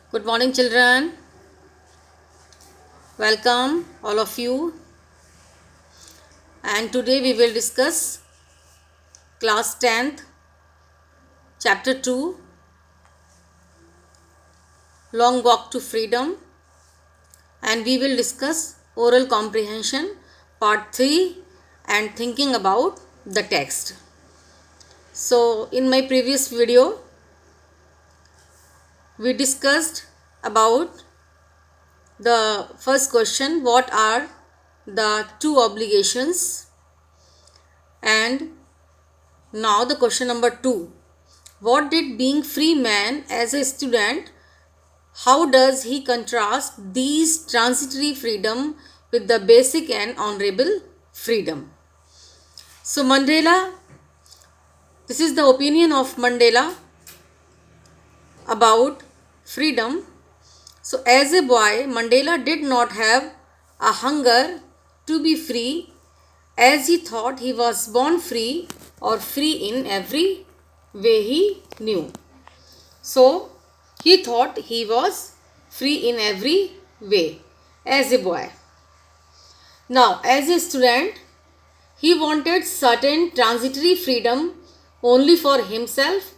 Good morning, children. Welcome, all of you. And today we will discuss class 10th, chapter 2, Long Walk to Freedom. And we will discuss oral comprehension, part 3, and thinking about the text. So, in my previous video, we discussed about the first question, what are the two obligations? And now the question number 2. What did being free man as a student, how does he contrast these transitory freedom with the basic and honorable freedom? So Mandela, this is the opinion of Mandela about freedom. So as a boy, Mandela did not have a hunger to be free, as he thought he was born free or free in every way he knew. So he thought he was free in every way as a boy. Now, as a student, he wanted certain transitory freedom only for himself,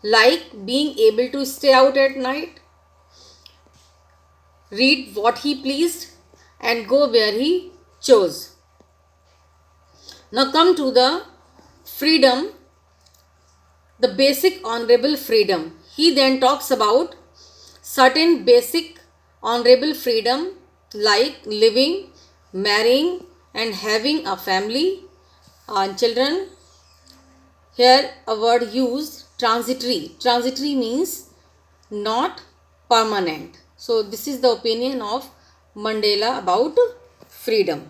like being able to stay out at night, read what he pleased, and go where he chose. Now, come to the freedom, the basic honorable freedom. He then talks about certain basic honorable freedom like living, marrying, and having a family and children. Here a word used, transitory. Transitory means not permanent. So this is the opinion of Mandela about freedom.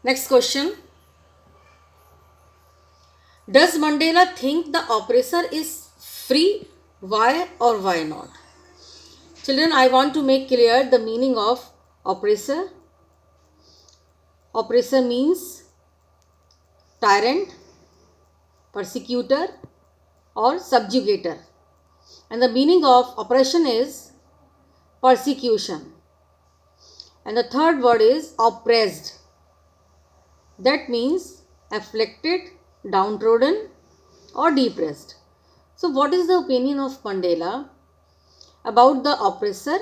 Next question. Does Mandela think the oppressor is free? Why or why not? Children, I want to make clear the meaning of oppressor. Oppressor means tyrant, persecutor, or subjugator. And the meaning of oppression is persecution. And the third word is oppressed. That means afflicted, downtrodden, or depressed. So what is the opinion of Mandela about the oppressor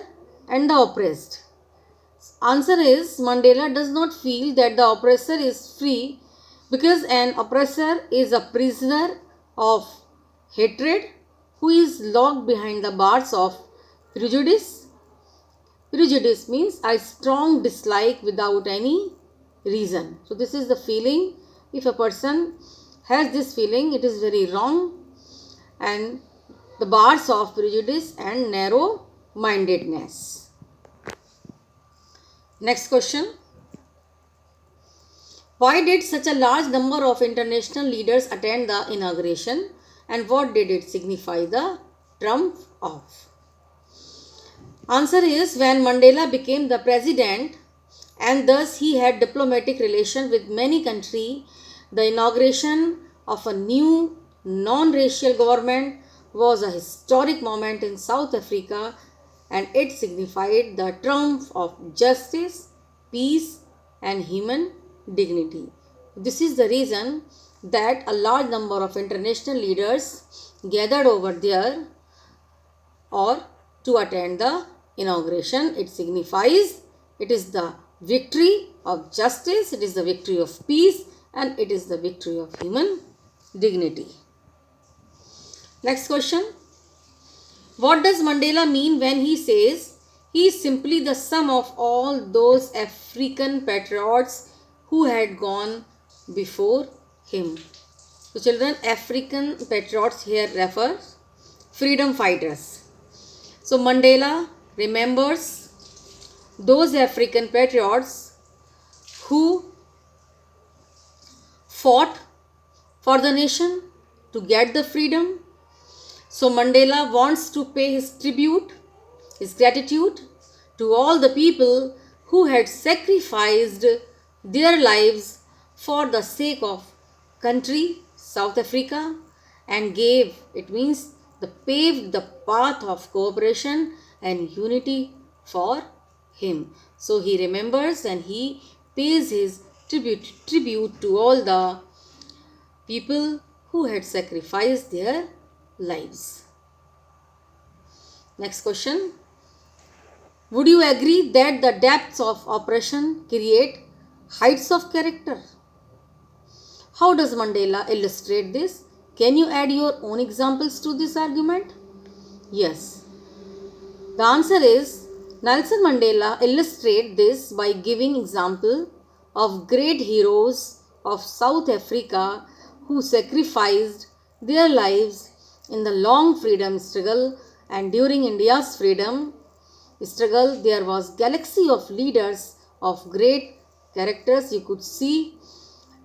and the oppressed? Answer is Mandela does not feel that the oppressor is free because an oppressor is a prisoner of hatred who is locked behind the bars of prejudice. Prejudice means a strong dislike without any reason. So this is the feeling. If a person has this feeling, it is very wrong, and the bars of prejudice and narrow mindedness. Next question. Why did such a large number of international leaders attend the inauguration, and what did it signify the triumph of? Answer is when Mandela became the president and thus he had diplomatic relations with many countries, the inauguration of a new non-racial government was a historic moment in South Africa, and it signified the triumph of justice, peace, and human dignity. This is the reason that a large number of international leaders gathered over there or to attend the inauguration. It signifies it is the victory of justice, it is the victory of peace, and it is the victory of human dignity. Next question. What does Mandela mean when he says he is simply the sum of all those African patriots who had gone before him? So children, African patriots here refers freedom fighters. So Mandela remembers those African patriots who fought for the nation to get the freedom. So Mandela wants to pay his tribute, his gratitude to all the people who had sacrificed their lives for the sake of country, South Africa, and gave, it means paved the path of cooperation and unity for him. So he remembers and he pays his tribute to all the people who had sacrificed their lives. Next question. Would you agree that the depths of oppression create heights of character? How does Mandela illustrate this? Can you add your own examples to this argument? Yes. The answer is Nelson Mandela illustrates this by giving example of great heroes of South Africa who sacrificed their lives in the long freedom struggle, and during India's freedom struggle there was galaxy of leaders of great characters you could see,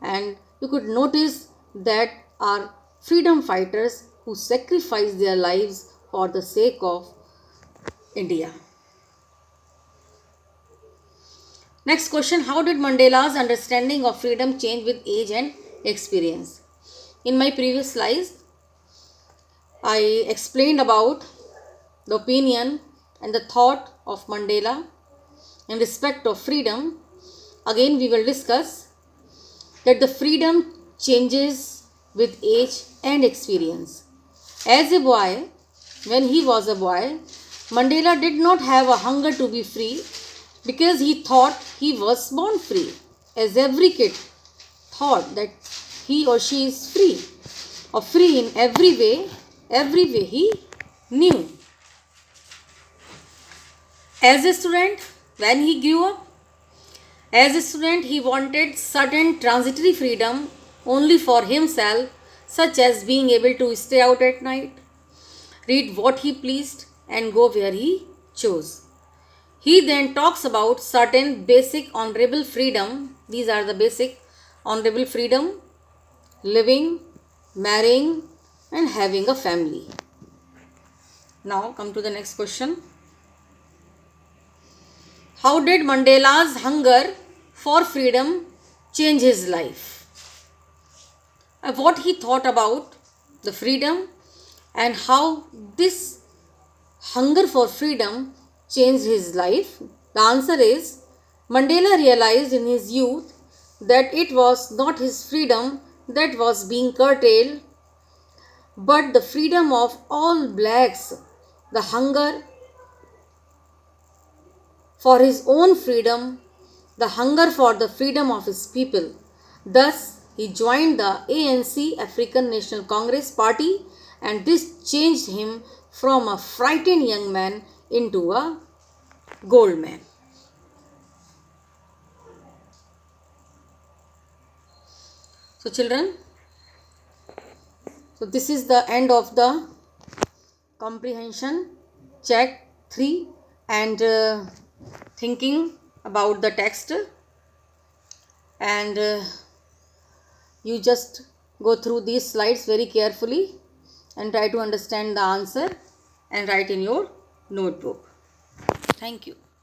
and you could notice that are freedom fighters who sacrificed their lives for the sake of India. Next question. How did Mandela's understanding of freedom change with age and experience? In my previous slides, I explained about the opinion and the thought of Mandela in respect of freedom. Again, we will discuss that the freedom changes with age and experience. As a boy, when he was a boy, Mandela did not have a hunger to be free because he thought he was born free, as every kid thought that he or she is free, or free in every way he knew. As a student, when he grew up, as a student, he wanted certain transitory freedom only for himself, such as being able to stay out at night, read what he pleased, and go where he chose. He then talks about certain basic honorable freedom. These are the basic honorable freedom: living, marrying, and having a family. Now come to the next question. How did Mandela's hunger for freedom change his life? What he thought about the freedom and how this hunger for freedom changed his life? The answer is Mandela realized in his youth that it was not his freedom that was being curtailed, but the freedom of all blacks, the hunger for his own freedom, the hunger for the freedom of his people. Thus, he joined the ANC, African National Congress Party, and this changed him from a frightened young man into a gold man. So children, so this is the end of the comprehension check 3 and thinking about the text, and you just go through these slides very carefully and try to understand the answer and write in your notebook. Thank you.